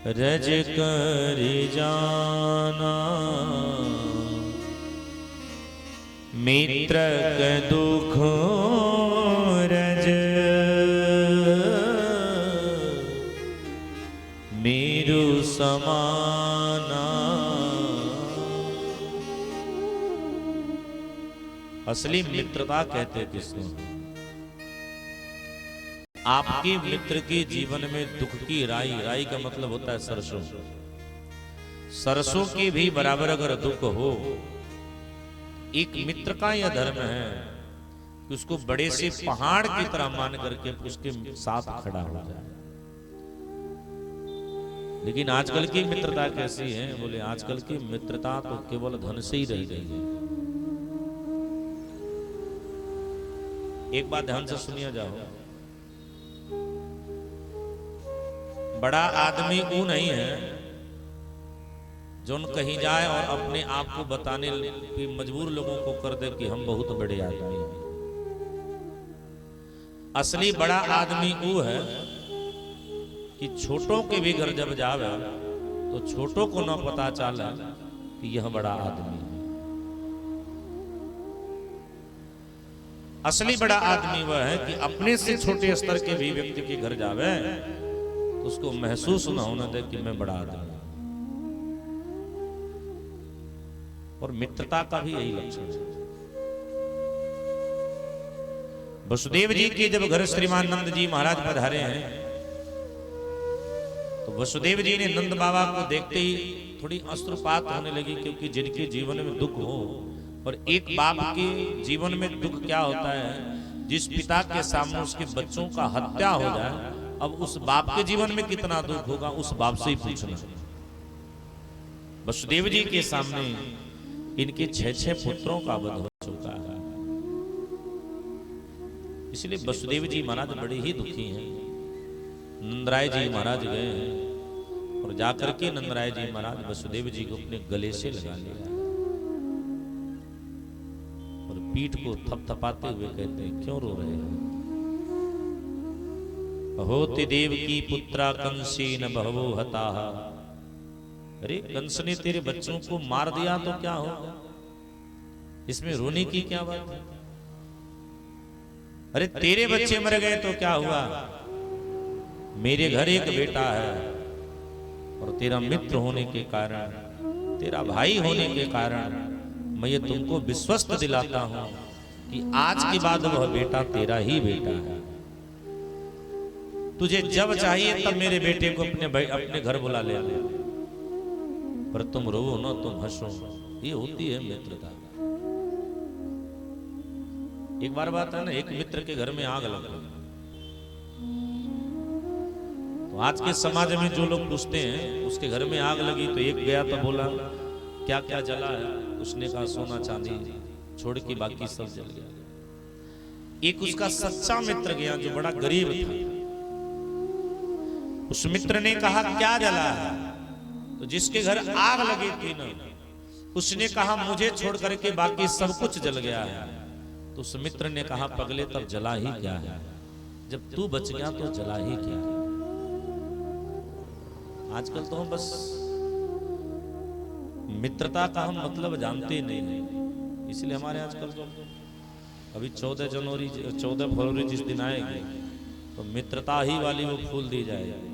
रज कर जाना मित्र के दुख रज मेरु समाना। असली मित्रता कहते किसको? आपके मित्र के जीवन में दुख की राई, राई का मतलब होता है सरसों, सरसों के भी बराबर अगर दुख हो, एक मित्र का यह धर्म है कि उसको बड़े से पहाड़ की तरह मान करके उसके साथ खड़ा हो जाए। लेकिन आजकल की मित्रता कैसी है? बोले आजकल की मित्रता तो केवल धन से ही रह गई है। एक बात ध्यान से सुनिए जाओ, बड़ा आदमी वो नहीं है जो कहीं जाए और अपने आप को बताने की मजबूर लोगों को कर दे कि हम बहुत बड़े आदमी हैं। असली बड़ा आदमी वो है कि छोटों के भी घर जब जावे तो छोटों को न पता चले कि यह बड़ा आदमी है। असली बड़ा आदमी वह है कि अपने से छोटे स्तर के भी व्यक्ति के घर जावे तो उसको महसूस न होने दे कि मैं बड़ा आदमी हूं। और मित्रता का भी यही लक्षण है। वसुदेव जी के जब घर श्रीमान नंद जी महाराज पधारे हैं तो वसुदेव जी ने नंद बाबा को देखते ही थोड़ी अश्रुपात होने लगी, क्योंकि जिनके जीवन में दुख हो, और एक बाप के जीवन में दुख क्या होता है, जिस पिता के सामने उसके बच्चों का हत्या हो जाए, अब उस बाप के जीवन में कितना दुख होगा उस बाप से ही पूछना। वसुदेव जी के सामने इनके 6 पुत्रों का वध हो चुका है, इसलिए वसुदेव जी महाराज बड़े ही दुखी हैं। नंदराय जी महाराज गए हैं और जाकर के नंदराय जी महाराज वसुदेव जी को अपने गले से लगा लिया और पीठ को थपथपाते हुए कहते हैं, क्यों रो रहे हैं? होति देव की पुत्रा कंसी न बहवो हता। अरे कंस ने तेरे बच्चों को मार दिया तो क्या होगा, इसमें रोने की क्या बात है? अरे तेरे बच्चे मर गए तो क्या हुआ, मेरे घर एक बेटा है और तेरा मित्र होने के कारण, तेरा भाई होने के कारण मैं ये तुमको विश्वस्त दिलाता हूं कि आज के बाद वह बेटा तेरा ही बेटा है। तुझे जब चाहिए तब मेरे बेटे को अपने घर बुला ले, पर तुम रो ना, तुम हंसो। ये होती है मित्रता। एक बार बात है ना, एक मित्र के घर में आग लग गई तो आज के समाज में जो लोग पूछते हैं उसके घर में आग लगी तो एक गया तो बोला क्या क्या जला है, उसने कहा सोना चांदी छोड़ के बाकी सब जल गया। एक उसका सच्चा मित्र गया जो बड़ा गरीब था, उस मित्र ने कहा क्या जला है, तो जिसके घर आग लगी थी ना उसने कहा मुझे छोड़ करके बाकी सब कुछ जल गया है। तो उस मित्र ने कहा पगले तब जला ही क्या है, जब तू बच गया तो जला ही क्या है। आजकल तो हम बस मित्रता का हम मतलब जानते ही नहीं, इसलिए हमारे आजकल तो अभी 14 फरवरी जिस दिन आएगी तो मित्रता ही वाली वो फूल दी जाएगी।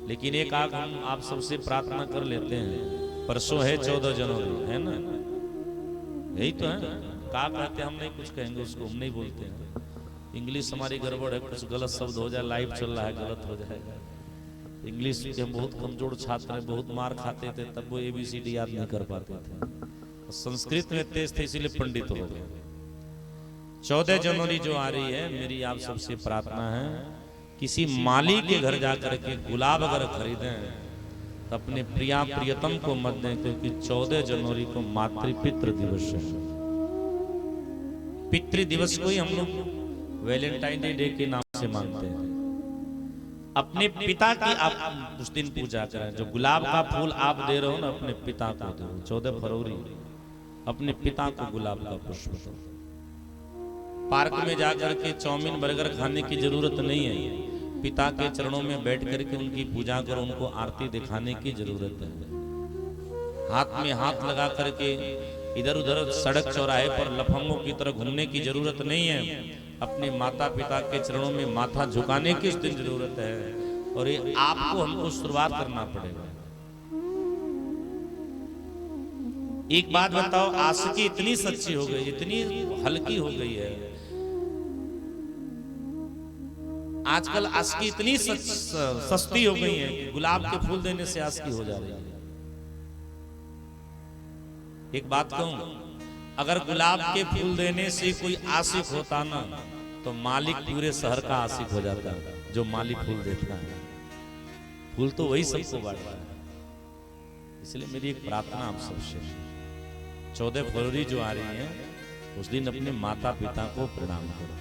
लेकिन एक आग हम आप सबसे प्रार्थना कर लेते हैं, परसों है 14 जनवरी, है ना? यही तो है। का कहते हम नहीं कुछ कहेंगे उसको, हम नहीं बोलते हैं। इंग्लिश हमारी गड़बड़ है, कुछ गलत शब्द हो जाए, लाइव चल रहा है गलत हो जाएगा। इंग्लिश के हम बहुत कमजोर छात्र हैं, बहुत मार खाते थे तब वो ABCD याद नहीं कर पाते थे। संस्कृत में तेज थे इसीलिए पंडित हो गए। 14 जनवरी जो आ रही है, मेरी आप सबसे प्रार्थना है किसी माली के घर जाकर के गुलाब अगर खरीदें तो अपने प्रिया प्रियतम को मत दें, क्योंकि 14 जनवरी को मातृपितृ दिवस है। पितृ दिवस को ही हम लोग वैलेंटाइन डे के नाम से मानते हैं। अपने पिता की आप उस दिन पूजा करें। जो गुलाब का फूल आप दे रहे हो ना अपने पिता को दो। 14 फरवरी अपने पिता को गुलाब का पुष्प दो। पार्क में जाकर के चाउमीन बर्गर खाने की जरूरत नहीं है, पिता के चरणों में बैठ करके उनकी पूजा करो, उनको आरती दिखाने की जरूरत है। हाथ में हाथ लगा करके इधर उधर सड़क चौराहे पर लफंगों की तरह घूमने की जरूरत नहीं है। अपने माता पिता के चरणों में माथा झुकाने की इस दिन जरूरत है, और ये आपको हमको शुरुआत करना पड़ेगा। एक बात बताओ, आशिकी इतनी सच्ची हो गई, इतनी हल्की हो गई है आजकल, आशिकी इतनी सस्ती हो गई है कि गुलाब के फूल देने से आशिकी हो जा रही है। एक बात कहूं, अगर गुलाब के फूल देने से कोई आशिक होता ना, तो मालिक पूरे शहर का आशिक हो जाता है। जो मालिक फूल देता है, फूल तो वही सबको बांटता है। इसलिए मेरी एक प्रार्थना आप सबसे, 14 फरवरी जो आ रही है, उस दिन अपने माता पिता को प्रणाम करो।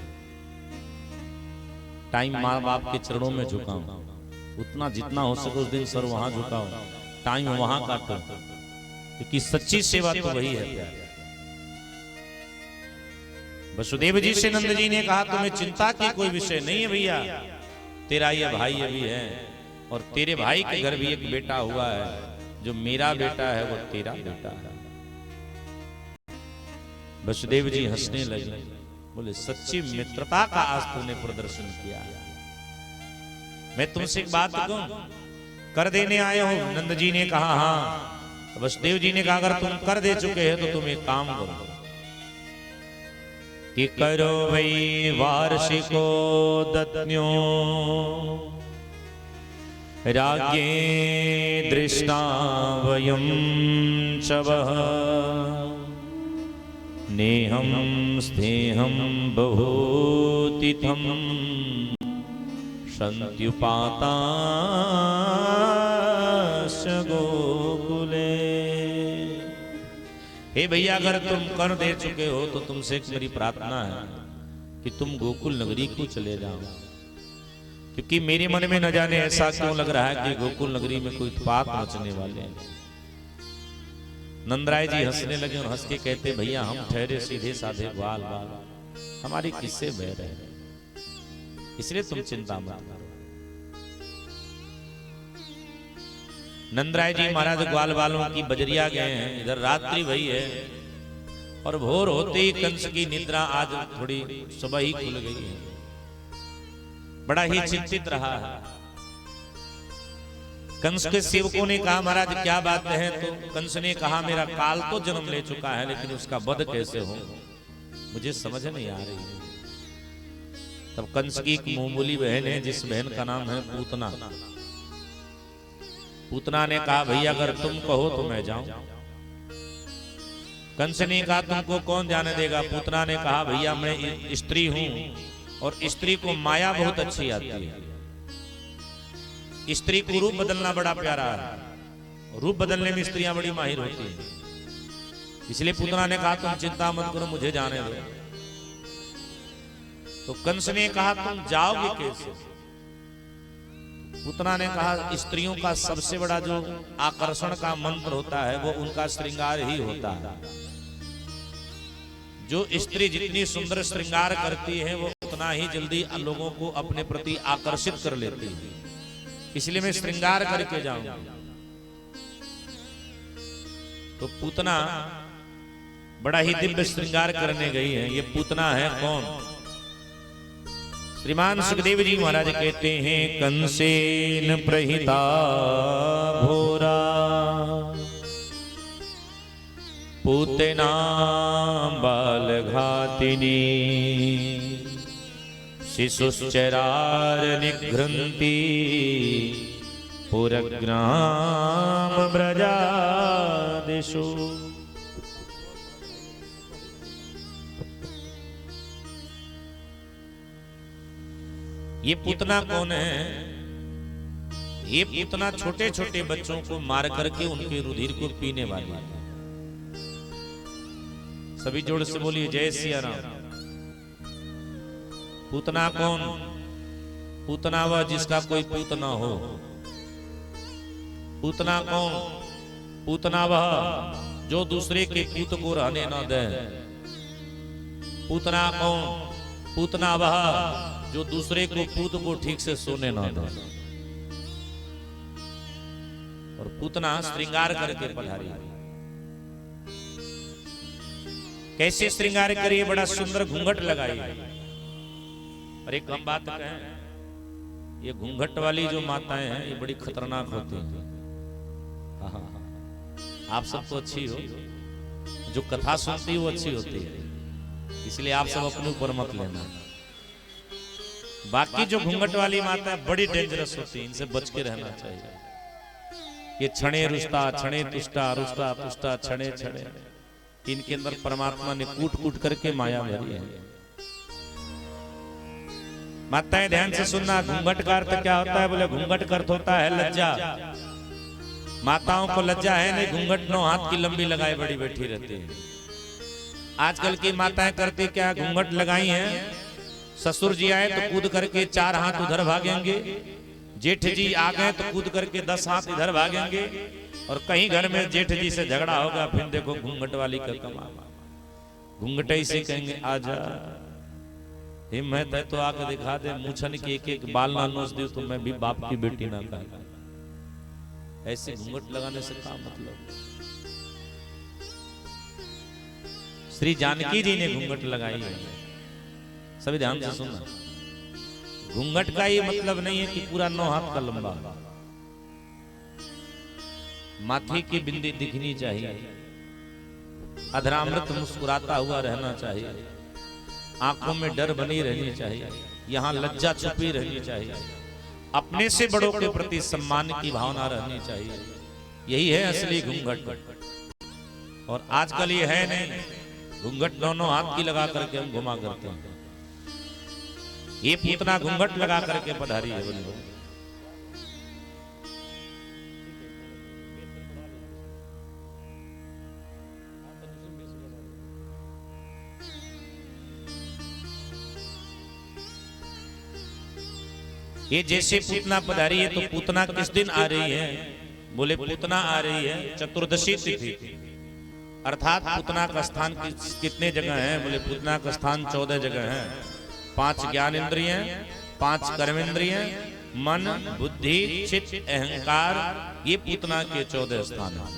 टाइम माँ बाप के चरणों में झुकाओ, उतना जितना हो सके उस दिन सर वहां झुकाओ, टाइम वहां काटो, क्योंकि सच्ची सेवा तो वही है प्यार। वसुदेव जी से नंद जी ने कहा, तुम्हें चिंता की कोई विषय नहीं है भैया, तेरा ये भाई अभी है, और तेरे भाई के घर भी एक बेटा हुआ है, जो मेरा बेटा है वो तेरा बेटा है। वसुदेव जी हंसने लगे, बोले सच्ची मित्रता का आज तूने प्रदर्शन किया है। मैं तुमसे एक बात कहूं, कर देने आए हो? नंद जी ने कहा हाँ। वसुदेव जी ने कहा, अगर तुम कर दे चुके हैं तो तुम एक काम करो कि करो वही वार्षिको दत्न्यो राज्ञे दृष्टा वयं च वः नेहं स्नेहं बहुतिथं सन्त्युपाताश्च गोकुले। हे भैया, अगर तुम कर दे चुके हो तो तुमसे एक मेरी प्रार्थना है कि तुम गोकुल नगरी को चले जाओ, क्योंकि मेरे मन में न जाने ऐसा क्यों लग रहा है कि गोकुल नगरी में कोई उत्पात मचने वाले हैं। नंदराय जी हंसने लगे और हंस के कहते, भैया हम ठहरे सीधे साधे ग्वाल बाल, हमारी किससे बैर है, इसलिए तुम चिंता मत करो। नंदराय जी महाराज ग्वाल बालों की बजरिया गए हैं, इधर रात्रि भई है, और भोर होते ही कंस की निद्रा आज थोड़ी सुबह ही खुल गई है। बड़ा ही चिंतित रहा है। कंस के सेवकों ने कहा, महाराज क्या बात है? तो कंस ने कहा, मेरा काल तो जन्म ले चुका है, लेकिन उसका वध कैसे हो मुझे समझ नहीं आ रही है। तब कंस की एक मामूली बहन है, जिस बहन का नाम है पूतना। पूतना ने कहा, भैया अगर तुम कहो तो मैं जाऊं। कंस ने कहा, तुमको कौन जाने देगा? पूतना ने कहा, भैया मैं स्त्री हूं, और स्त्री को माया बहुत अच्छी आती है। स्त्री को रूप बदलना बड़ा प्यारा है, रूप बदलने में स्त्रियां बड़ी माहिर होती हैं। इसलिए पूतना ने कहा, तुम चिंता मत करो, मुझे जाने दो। तो कंस ने कहा, तुम जाओगे कैसे? पूतना ने कहा, स्त्रियों का सबसे बड़ा जो आकर्षण का मंत्र होता है वो उनका श्रृंगार ही होता है। जो स्त्री जितनी सुंदर श्रृंगार करती है वो उतना ही जल्दी लोगों को अपने प्रति आकर्षित कर लेती है। इसलिए मैं श्रृंगार करके जाऊंगा। तो पूतना बड़ा ही दिव्य श्रृंगार करने गई है। ये पूतना है कौन? श्रीमान सुखदेव जी महाराज कहते हैं, कंसेन प्रहिता भोरा पूतना बालघातिनी शिशुश्चरार निघ्रन्ति पुरग्राम ब्रजादिषु। ये पूतना कौन है? ये पूतना छोटे छोटे बच्चों को मार करके उनके रुधिर को पीने वाली है। सभी जोड़ से बोलिए जय सिया राम। पूतना कौन? पूतना वह जिसका कोई पूत ना हो। पूतना कौन? पूतना वह जो दूसरे के पूत को रहने न दे। पूतना कौन? पूतना वह जो दूसरे को पूत को ठीक से सोने ना दे। और पूतना श्रृंगार करके पधारी। कैसे श्रृंगार करिए, बड़ा सुंदर घूंघट लगाई। और एक हम बात कहें, ये घूंघट वाली जो माताएं हैं ये बड़ी खतरनाक होती हैं। हाँ, आप सबको अच्छी हो, जो कथा सुनती है वो अच्छी होती है, इसलिए आप सब अपने ऊपर मत लेना। बाकी जो घूंघट वाली माता है बड़ी डेंजरस होती है, इनसे बच के रहना चाहिए। ये छणे रुष्टा, छणे तुष्टा, रुष्टा तुष्टा, छणे छणे, इनके अंदर परमात्मा ने कूट कूट करके माया भरी है। माताएं ध्यान से सुनना, घूंघट का अर्थ क्या होता है? बोले घूंघट का अर्थ होता है लज्जा। माताओं को लज्जा है नहीं, घूंघट 9 हाथ की लंबी लगाए बड़ी बैठी रहती है। आजकल की माताएं करती क्या, घूंघट लगाई हैं, ससुर जी आए तो कूद करके 4 हाथ उधर भागेंगे, जेठ जी आ गए तो कूद करके 10 हाथ इधर भागेंगे, और कहीं घर में जेठ जी से झगड़ा होगा, फिर देखो घूंघट वाली का कमाल। घूंघट से कहेंगे आजा, हिम्मत है तो आकर दिखा दे, मूछन की एक बाल ना नोच दे तो मैं भी बाप की बेटी ना कहा। ऐसे घूंघट लगाने से क्या मतलब? श्री जानकी जी ने घूंघट लगाई है, सभी ध्यान से सुनना। घूंघट का ये मतलब नहीं है कि पूरा 9 हाथ का लंबा, माथे की बिंदी दिखनी चाहिए, अधरामृत मुस्कुराता हुआ रहना चाहिए, आंखों में डर बनी रहनी चाहिए, यहाँ लज्जा छुपी रहनी चाहिए, अपने से बड़ों के प्रति सम्मान की भावना रहनी चाहिए। यही है असली घूंघट। और आजकल ये है नहीं, घूंघट 9 हाथ की लगा करके हम घुमा करते हैं। ये पूतना घूंघट लगा करके पधारी है। बोलिए ये जैसे पूतना पधारी है तो पूतना किस दिन आ रही है? बोले पूतना आ रही है चतुर्दशी तिथि, अर्थात पूतना का स्थान कितने जगह है? बोले पूतना का स्थान 14 जगह है। 5 ज्ञान इंद्रिय, 5 कर्म इंद्रिय, मन, बुद्धि, चित्त, अहंकार, ये पूतना के 14 स्थान हैं।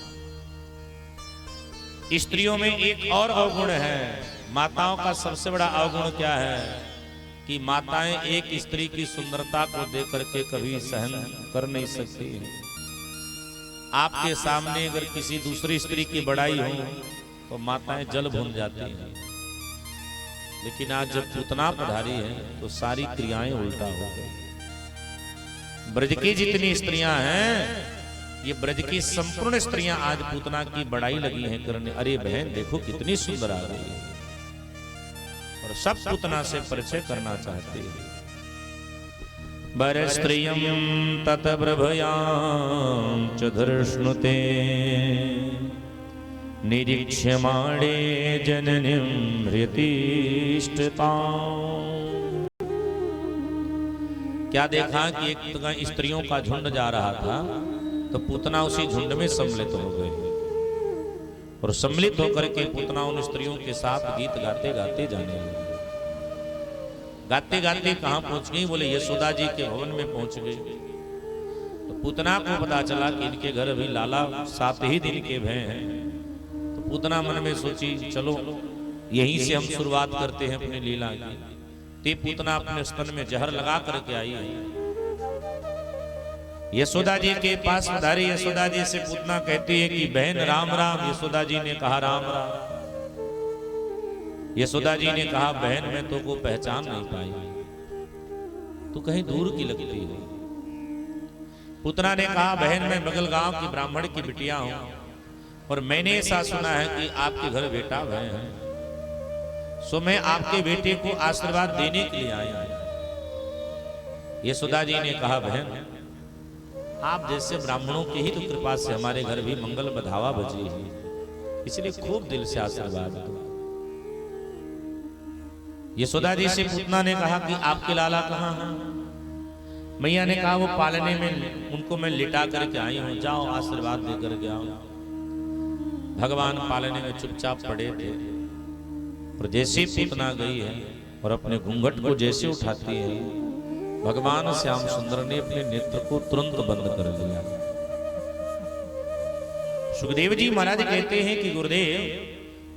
स्त्रियों में एक और अवगुण है। माताओं का सबसे बड़ा अवगुण क्या है कि माताएं एक स्त्री की सुंदरता को देख करके कभी सहन कर नहीं सकती। आपके सामने अगर किसी दूसरी स्त्री की बड़ाई हो तो माताएं जल भून जाती हैं, लेकिन आज जब पूतना पधारी है तो सारी क्रियाएं उल्टा हो गई। ब्रज की जितनी स्त्रियां हैं, ये ब्रज की संपूर्ण स्त्रियां आज पूतना की बड़ाई लगी हैं करने। अरे बहन देखो कितनी सुंदर आ रही है, और सब पूतना से परिचय करना चाहते हैं। बर स्त्रियं तत प्रभयां च धर्ष्णुते निरीक्ष्यमाणे जननीं हृतिष्ठताम्। क्या देखा कि एक स्त्रियों का झुंड जा रहा था तो पूतना उसी झुंड में सम्मिलित हो गए, और सम्मिलित होकर के पूतना उन स्त्रियों के साथ गीत गाते गाते जाने लगे। गाते गाते कहां पहुंच गई? बोले यशोदा जी के भवन में पहुंच गई। तो पूतना को पता चला कि इनके घर अभी लाला 7 ही दिन के भय हैं। तो पूतना मन में सोची चलो यहीं से हम शुरुआत करते हैं अपनी लीला की। ते पूतना अपने स्तन में जहर लगा करके आई है। यशोदा जी के पास पधारी। यशोदा जी से पूतना कहती है कि बहन राम राम। यशोदा जी ने कहा राम राम। यशोदा जी ने कहा बहन मैं तो को पहचान नहीं पाई, तू कहीं दूर की लगती है। पूतना ने कहा बहन मैं बगल गांव की ब्राह्मण की बिटिया हूं, और मैंने ऐसा सुना है कि आपके घर बेटा भय है, सो मैं आपके बेटे को आशीर्वाद देने के लिए आया। यशोदा जी ने कहा बहन आप जैसे ब्राह्मणों की ही तो कृपा से हमारे घर भी मंगल बधावा बजी है, इसलिए खूब दिल से आशीर्वाद दो। यशोदा जी से पूतना ने कहा कि आपके लाला कहाँ हैं? मैया ने कहा वो पालने में उनको मैं लिटा करके आई हूं, जाओ आशीर्वाद दे करके आओ। भगवान पालने में चुपचाप पड़े थे, और जैसी पूतना गई है और अपने घूंघट को जैसे उठाती है, भगवान श्याम सुंदर ने अपने नेत्र को तुरंत बंद कर दिया। सुखदेव जी महाराज कहते हैं कि गुरुदेव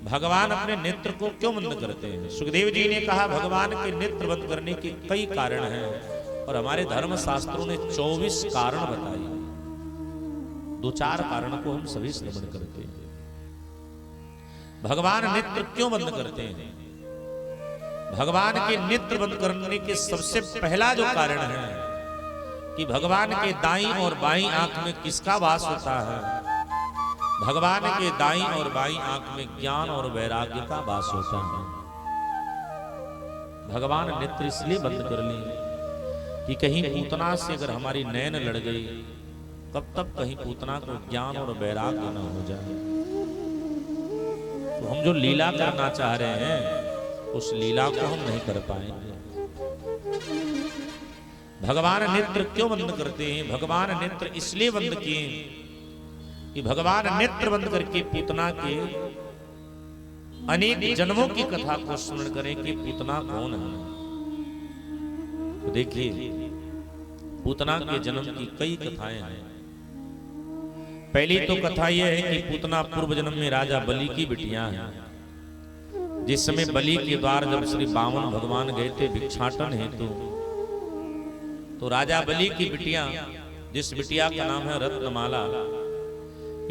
भगवान अपने नेत्र को क्यों बंद करते हैं? सुखदेव जी ने कहा भगवान के नेत्र बंद करने के कई कारण हैं और हमारे धर्म शास्त्रों ने 24 कारण बताए। 2-4 कारण को हम सभी श्रवण करते हैं। भगवान नेत्र क्यों बंद करते हैं? भगवान के नेत्र बंद करने के सबसे पहला जो कारण है कि भगवान के दाईं और बाईं आंख में किसका वास होता है? भगवान के दाईं और बाईं आंख में ज्ञान और वैराग्य का वास होता है। भगवान नेत्र इसलिए बंद कर लिए कि कहीं पूतना से अगर हमारी नैन लड़ गई, कब तक कहीं पूतना को ज्ञान और वैराग्य न हो जाए। तो हम जो लीला करना चाह रहे हैं उस लीला को हम नहीं कर पाएंगे। भगवान नेत्र क्यों बंद करते हैं? भगवान नेत्र इसलिए बंद किए कि भगवान नेत्र बंद करके पूतना के अनेक जन्मों की कथा को स्मरण करें कि पूतना कौन है। तो देखिए पूतना के जन्म की कई कथाएं हैं। पहली तो कथा यह है कि पूतना पूर्व जन्म में राजा बलि की बिटियां हैं। जिस समय बलि के द्वार जब श्री बामन भगवान गए थे भिक्षाटन हेतु, तो राजा बलि की बिटियां, जिस बिटिया का नाम है रत्नमाला,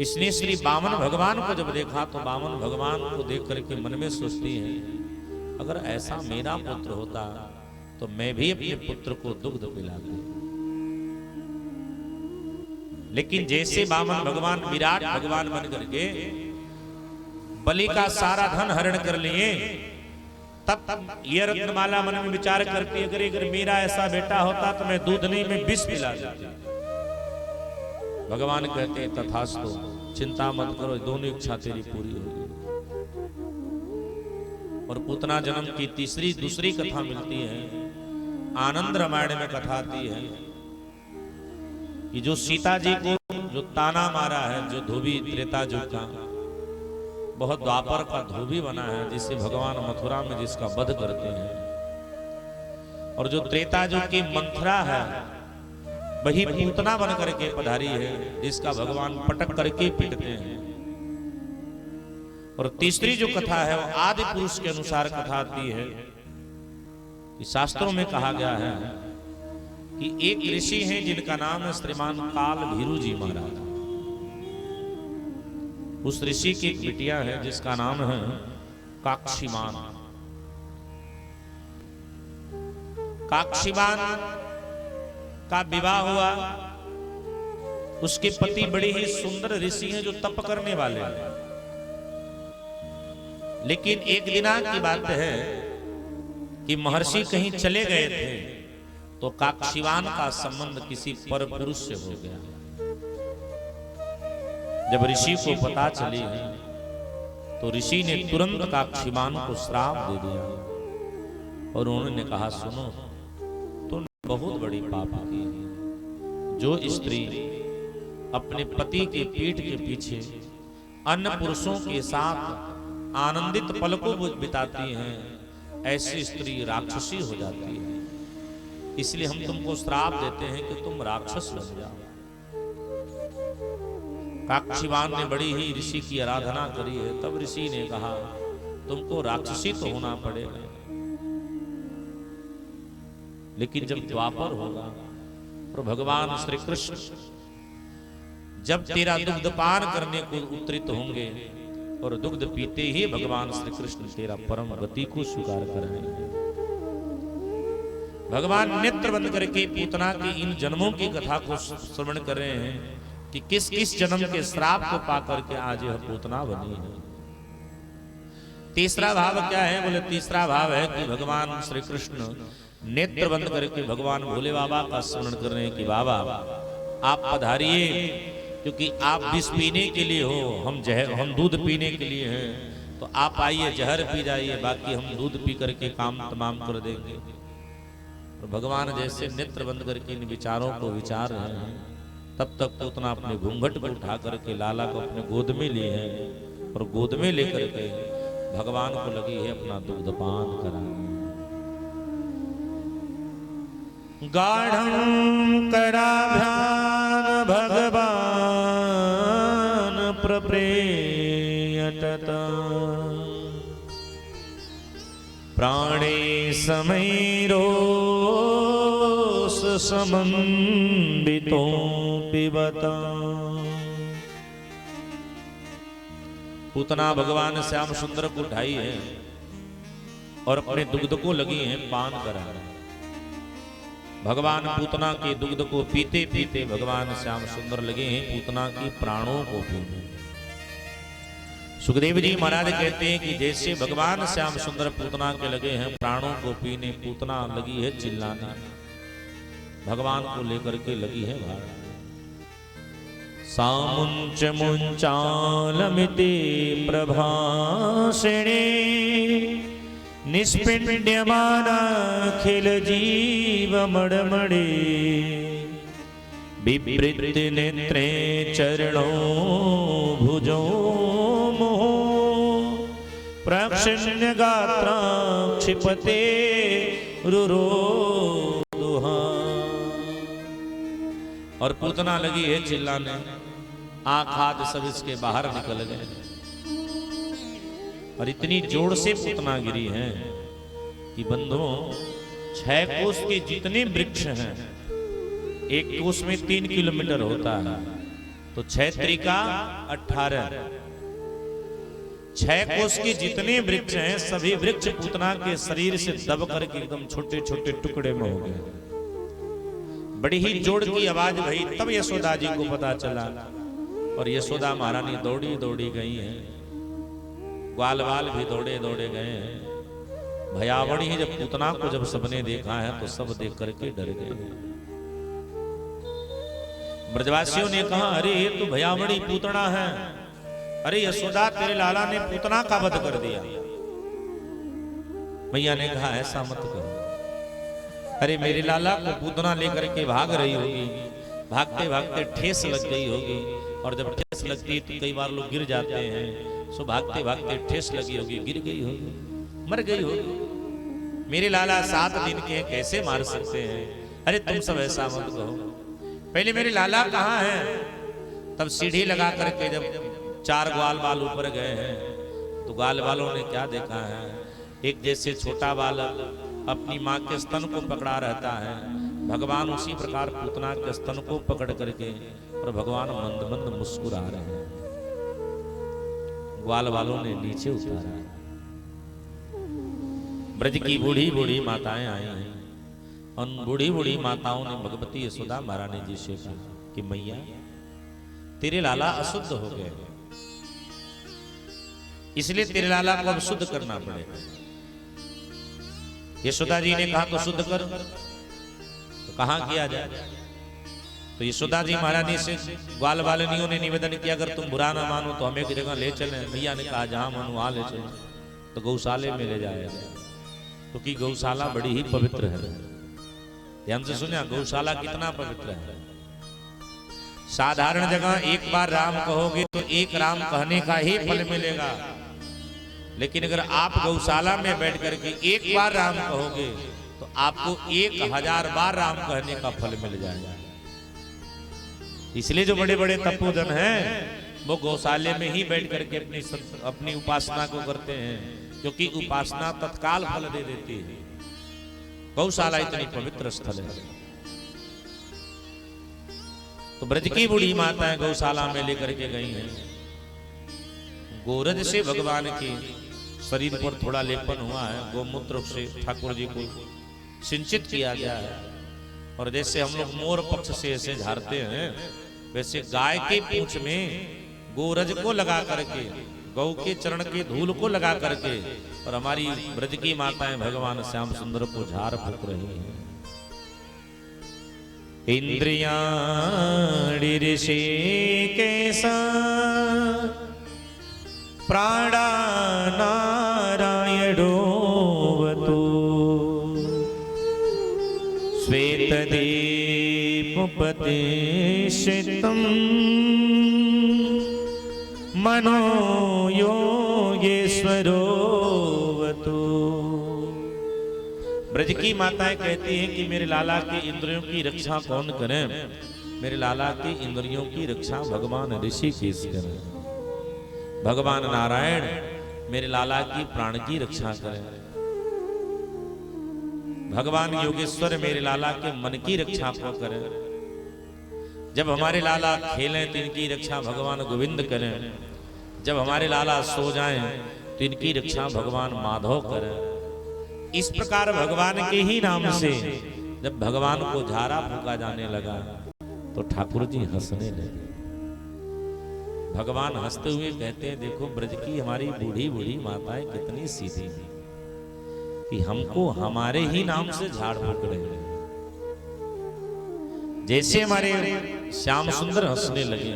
इसने श्री बामन भगवान को जब देखा तो बामन भगवान को देख करके मन में सोचती है अगर ऐसा मेरा पुत्र होता तो मैं भी अपने पुत्र को दुग्ध पिलाती। लेकिन जैसे बामन भगवान विराट भगवान बन करके बलि का सारा धन हरण कर लिए, तब ये रत्नमाला मन में विचार करती है अगर मेरा ऐसा बेटा होता तो मैं दूध नहीं में विष पिला देती। भगवान कहते हैं तथास्तु, चिंता मत करो, दोनों इच्छा तेरी पूरी होगी। और पूतना जन्म की दूसरी कथा मिलती है। आनंद रामायण में कथा आती है कि जो सीता जी को जो ताना मारा है, जो धोबी त्रेता युग का बहुत द्वापर का धोबी बना है, जिसे भगवान मथुरा में जिसका वध करते हैं, और जो त्रेता युग की मंथरा है वही पूतना बन करके पधारी है, जिसका भगवान पटक करके पीटते हैं। और तीसरी जो कथा है वो आदि पुरुष के अनुसार कथा आती है कि शास्त्रों में कहा गया है कि एक ऋषि हैं जिनका नाम है श्रीमान काल भीरू जी महाराज। उस ऋषि की एक बिटिया है जिसका नाम है काक्षीमान। काक्षीमान का विवाह हुआ। उसके पति बड़े ही सुंदर ऋषि हैं जो तप करने वाले हैं। लेकिन एक दिना की बात है कि महर्षि कहीं चले गए थे तो काक्षीवान का संबंध किसी पर पुरुष से हो गया। जब ऋषि को पता चली तो ऋषि ने तुरंत काक्षीवान को श्राप दे दिया और उन्होंने कहा सुनो, तुमने बहुत बड़ी पाप की। जो स्त्री अपने पति के पीठ के पीछे अन्य पुरुषों के साथ आनंदित पल को बिताती हैं, ऐसी स्त्री राक्षसी हो जाती है। इसलिए हम तुमको श्राप देते हैं कि तुम राक्षस बन जाओ। काक्षीवान ने बड़ी ही ऋषि की आराधना करी है। तब ऋषि ने कहा तुमको राक्षसी तो होना पड़ेगा, लेकिन जब द्वापर होगा और भगवान श्री कृष्ण जब तेरा दुग्ध पान करने को उत्तरित होंगे और दुग्ध पीते ही भगवान श्री कृष्ण तेरा परम गति को स्वीकार कराएंगे। भगवान नेत्र बंद करके पूतना के इन जन्मों की कथा को श्रवण कर रहे हैं कि किस किस जन्म के श्राप को पाकर के आज यह पूतना बनी है। तीसरा भाव क्या है? बोले तीसरा भाव है कि भगवान श्री कृष्ण नेत्र बंद करके भगवान भोले बाबा का स्मरण कर रहे हैं कि बाबा आप पधारिए, क्योंकि आप विष पीने के लिए हो, हम दूध पीने के लिए हैं, तो आप आइए जहर पी जाइए, बाकी हम दूध पी करके काम तमाम कर देंगे। और भगवान जैसे नेत्र बंद करके इन विचारों को विचार रहे हैं, तब तक पूतना अपने घूंघट को उठा करके लाला को अपने गोद में लिए हैं और गोद में लेकर के भगवान को लगी है अपना दुग्धपान कराने। गाढ़ं कराभ्यां भगवान् प्रप्रेयतत प्राणे समैरोस समन्वितो पिबता। पूतना भगवान श्याम सुंदर को ढाई है और अपने दुग्ध को लगी हैं पान करा रहे। भगवान पूतना के दुग्ध को पीते पीते भगवान श्याम सुंदर लगे हैं पूतना की प्राणों को पीने। सुखदेव जी महाराज कहते हैं कि जैसे भगवान श्याम सुंदर पूतना के लगे हैं प्राणों को पीने, पूतना लगी है चिल्लाने, भगवान को लेकर के लगी है भाड़। सामुंच मुंचालमिति प्रभाषिणे निष्पिंड्यमानाखिल जीव मड़मड़े बिवृत नेत्रे चरणों भुजो मोह प्रक्षिण्य गात्रा क्षिपते रुरोदुहा। और पूतना लगी है चिल्लाने, आँख हाथ सब इसके बाहर निकल गए और इतनी जोर से पूतना गिरी है कि बंधुओं 6 कोस के जितने वृक्ष हैं, एक कोस में 3 किलोमीटर होता है तो 6 त्रिका 18, 6 कोस के जितने वृक्ष हैं सभी वृक्ष पूतना के शरीर से दब करके एकदम छोटे छोटे टुकड़े में हो गए। बड़ी ही जोर की आवाज भई, तब यशोदा जी को पता चला और यशोदा महारानी दौड़ी दौड़ी गई हैं, ग्वाल बाल भी दौड़े दौड़े गए हैं। भयावणी ही जब पूतना को जब सबने देखा है तो सब देख करके डर गए। ब्रजवासियों ने कहा, अरे ये तो भयावणी पूतना है, अरे यशोदा तेरे लाला ने पूतना का वध कर दिया। मैया ने कहा ऐसा मत करो, अरे मेरे लाला को पूतना लेकर के भाग रही होगी, भागते भागते ठेस लग गई होगी और जब ठेस लगती है तो कई बार लोग गिर जाते हैं, सो भागते भागते ठेस लगी होगी, गिर गई होगी, मर गई होगी। मेरे लाला 7 दिन के कैसे मार सकते हैं? अरे तुम सब ऐसा मत कहो, पहले मेरे लाला कहाँ हैं? तब सीढ़ी लगा करके जब 4 ग्वाल बाल ऊपर गए हैं तो ग्वाल बालों ने क्या देखा है, एक जैसे छोटा बालक अपनी माँ के स्तन को पकड़ा रहता है, भगवान उसी प्रकार पूतना के स्तन को पकड़ करके और भगवान मंद मंद मुस्कुरा रहे हैं। ग्वाल वालों ने नीचे उतारा। ब्रज की बूढ़ी बूढ़ी माताएं आई हैं, उन बूढ़ी बूढ़ी माताओं ने भगवती यशोदा महारानी जी से कहा कि मैया तेरे लाला अशुद्ध हो गए, इसलिए तेरे लाला को अब शुद्ध करना पड़ेगा। यशोदा जी ने कहा तो शुद्ध कर, तो कहां किया जाए? तो यशोदा जी महारानी से ग्वाल वालिनियों ने निवेदन किया, अगर तुम बुरा ना मानो तो हमें एक जगह ले चलें। मैया ने कहा जहां मानो वहां ले चलें, तो गौशाले में ले जाएगा, क्योंकि तो गौशाला बड़ी ही पवित्र है। ध्यान से सुनिए, गौशाला कितना पवित्र है। साधारण जगह एक बार राम कहोगे तो एक राम कहने का ही फल मिलेगा, लेकिन अगर आप गौशाला में बैठ करके एक बार राम कहोगे तो आपको 1000 बार राम कहने का फल मिल जाएगा। इसलिए जो बड़े बड़े तपोधन हैं वो गौशाले में ही बैठ करके अपनी उपासना को करते हैं, क्योंकि उपासना तत्काल फल दे देती है। गौशाला इतनी पवित्र स्थल है। तो ब्रज की बूढ़ी माताएं गौशाला में लेकर के गई हैं। गोरज से भगवान के शरीर पर थोड़ा लेपन हुआ है, गोमूत्र से ठाकुर जी को सिंचित किया गया है। और जैसे हम लोग मोर पक्ष से ऐसे झाड़ते हैं, वैसे गाय के पूंछ में गोरज को लगा करके, गौ के चरण के धूल को लगा करके, और हमारी ब्रज की माताएं भगवान श्याम सुंदर को झाड़ फूक रही हैं। इंद्रियाणि ऋषिकेशा प्राणानारायणोऽवतु श्वेतदीपपतिष्ठितं मनो योगेश्वरोऽवतु ब्रज की माताएं कहती हैं कि मेरे लाला के इंद्रियों की रक्षा कौन करे? मेरे लाला के इंद्रियों की रक्षा भगवान ऋषिकेश करें। भगवान नारायण मेरे लाला की प्राण की रक्षा करें। भगवान योगेश्वर मेरे लाला के मन की रक्षा को करें। जब हमारे लाला खेलें तो इनकी रक्षा भगवान गोविंद करें। जब हमारे लाला सो जाएं तो इनकी रक्षा भगवान माधव करें। इस प्रकार भगवान के ही नाम से जब भगवान को झाड़ा फूका जाने लगा तो ठाकुर जी हंसने लगे। भगवान हंसते हुए कहते हैं, देखो ब्रज की हमारी बूढ़ी बूढ़ी माताएं कितनी सीधी थी कि हमको हमारे ही नाम से झाड़ फूक रहे हैं। जैसे हमारे श्याम सुंदर हंसने लगे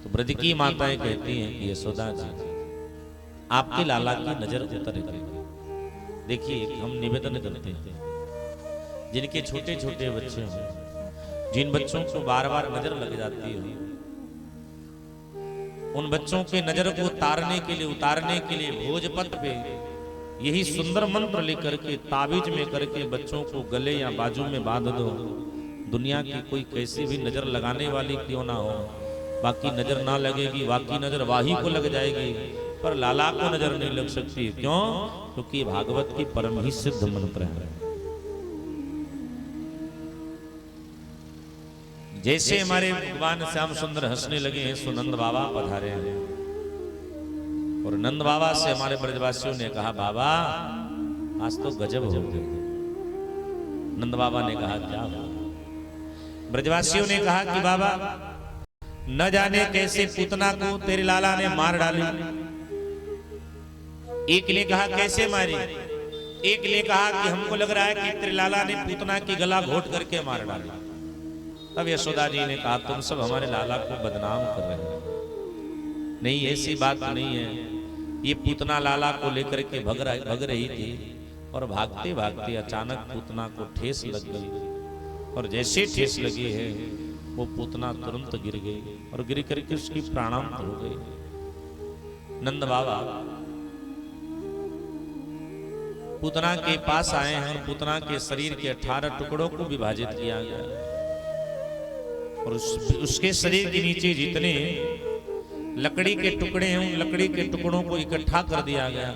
तो ब्रज की माताएं कहती हैं कि यशोदा जी आपके लाला की नजर उतर गई। देखिए हम निवेदन करते हैं, जिनके छोटे छोटे बच्चे हैं, जिन बच्चों को बार बार नजर लग जाती है, उन बच्चों के नजर को उतारने के लिए भोजपत्र पे यही सुंदर मंत्र लेकर के ताबीज में करके बच्चों को गले या बाजू में बांध दो। दुनिया की कोई कैसी भी नजर लगाने वाली क्यों ना हो, बाकी नजर ना लगेगी, बाकी नजर वाही को लग जाएगी, पर लाला को नजर नहीं लग सकती। क्यों? क्योंकि भागवत की परम ही सिद्ध मंत्र है। जैसे हमारे भगवान श्याम सुंदर हंसने लगे हैं सो नंद बाबा पधारे हैं और नंद बाबा से हमारे ब्रजवासियों ने कहा, बाबा आज तो गजब हो गए। नंद बाबा ने कहा, क्या हुआ? ब्रजवासियों ने कहा कि बाबा न जाने कैसे पूतना को तेरे लाला ने मार डाली। एक ने कहा कैसे मारी, एक ने कहा कि हमको लग रहा है कि तेरे लाला ने पूतना की गला घोट करके मार डाला। तब यशोदा जी ने कहा, तुम सब हमारे लाला को बदनाम कर रहे हो। नहीं, ऐसी बात नहीं है। ये पूतना लाला को लेकर के भग रही थी और भागते भागते अचानक पूतना को ठेस लग गई और जैसे ठेस लगी है वो पूतना तुरंत गिर गई और गिर करके उसकी प्राणांत हो गई। नंद बाबा पूतना के पास आए हैं और पूतना के शरीर के 18 टुकड़ों को विभाजित किया गया और उसके शरीर के नीचे जितने लकड़ी के टुकड़े हैं उन लकड़ी के टुकड़ों को इकट्ठा कर दिया गया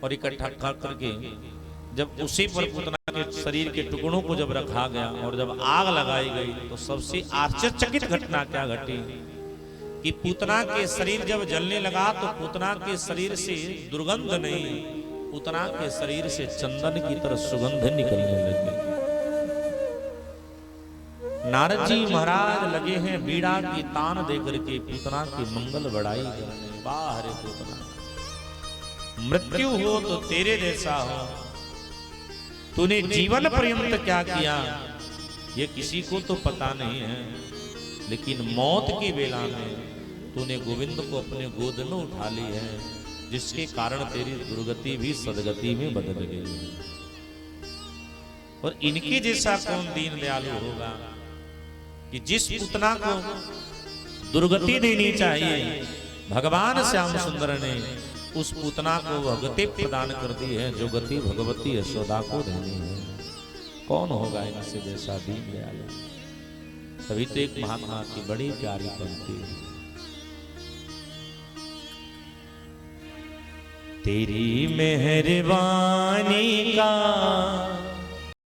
और इकट्ठा करके जब उसी पर पूतना के शरीर के टुकड़ों को जब रखा गया और जब आग लगाई गई तो सबसे आश्चर्यचकित घटना क्या घटी कि पूतना के शरीर जब जलने लगा तो पूतना के शरीर से दुर्गंध नहीं, पूतना के शरीर से चंदन की तरह सुगंध निकलने लगी। नारद जी महाराज लगे हैं बीड़ा की तान देकर के पूतना की मंगल बढ़ाई करने। बाहर पूतना, मृत्यु हो तो तेरे जैसा हो, तूने जीवन पर्यंत क्या किया ये किसी को तो पता नहीं है, लेकिन मौत की बेला में तूने गोविंद को अपने गोद में उठा ली है, जिसके कारण तेरी दुर्गति भी सदगति में बदल गई है। और इनके जैसा कौन दीन दयालु होगा कि जिस पूतना को दुर्गति देनी चाहिए भगवान श्याम सुंदर ने उस पूतना को वह गति प्रदान कर दी है जो गति भगवती यशोदा को देनी है। कौन होगा इनसे जैसा दीन दयालु? तभी तो एक महात्मा की बड़ी प्यारी पंक्ति है, तेरी मेहरबानी का